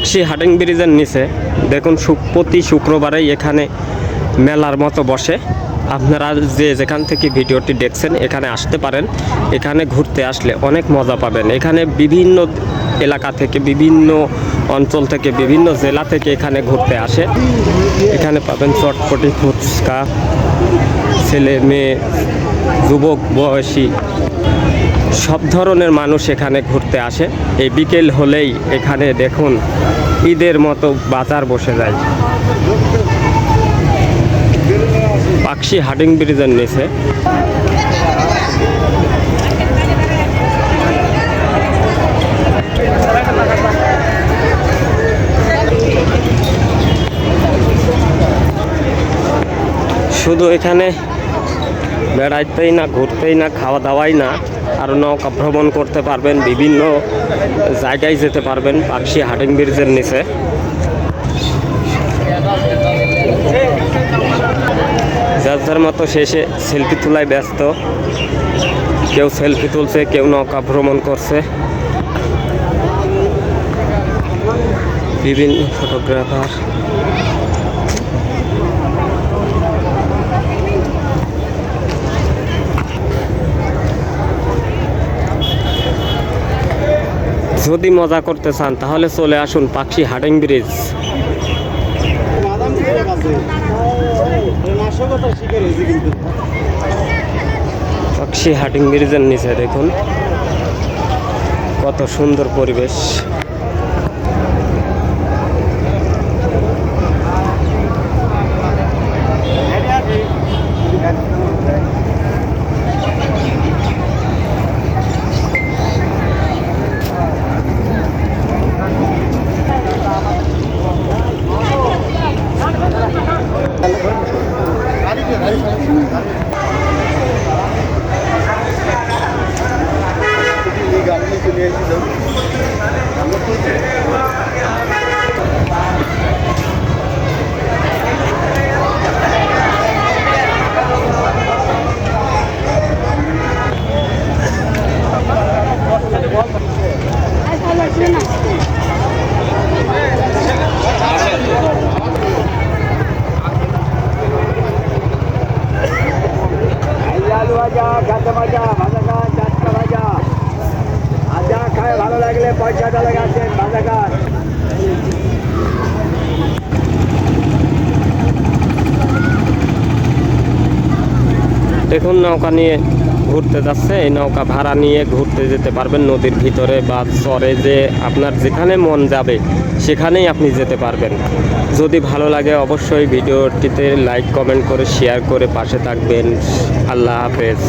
পাকশি হাটিং ব্রিজের নিচে দেখুন প্রতি শুক্রবারেই এখানে মেলার মতো বসে। আপনারা যেখান থেকে ভিডিওটি দেখছেন এখানে আসতে পারেন। এখানে ঘুরতে আসলে অনেক মজা পাবেন। এখানে বিভিন্ন এলাকা থেকে, বিভিন্ন অঞ্চল থেকে, বিভিন্ন জেলা থেকে এখানে ঘুরতে আসে। এখানে পাবেন চটপটি, ফুচকা, ছেলে মেয়ে, যুবক বয়সী সব ধরনের মানুষ এখানে ঘুরতে আসে। এই বিকেল হলেই এখানে দেখুন ঈদের মতো বাজার বসে যায়। পাকশি হাটিং ব্রিজের নিচে শুধু এখানে বেড়াইতেই না, ঘুরতেই না, খাওয়া দাওয়াই না, আর নৌকা ভ্রমণ করতে পারবেন, বিভিন্ন জায়গায় যেতে পারবেন পাকশি হাটিং ব্রিজের নিচে। যার যার মতো শেষে সেলফি তোলায় ব্যস্ত। কেউ সেলফি তুলছে, কেউ নৌকা ভ্রমণ করছে। বিভিন্ন ফটোগ্রাফার যদি মজা করতে চান তাহলে চলে আসুন পাকশি হাটিং ব্রিজ। পাকশি হাটিং ব্রিজের নিচে দেখুন কত সুন্দর পরিবেশ। ভালো লাগলে পয়সাটা লাগাচ্ছেন ভাজাকার। দেখুন নৌকা নিয়ে ঘুরতে যাচ্ছে। এই নৌকা ভাড়া নিয়ে ঘুরতে যেতে পারবেন নদীর ভিতরে বা চরে, যে আপনার যেখানে মন যাবে সেখানেই আপনি যেতে পারবেন। যদি ভালো লাগে অবশ্যই ভিডিওটিতে লাইক, কমেন্ট করে, শেয়ার করে পাশে থাকবেন। আল্লাহ হাফেজ।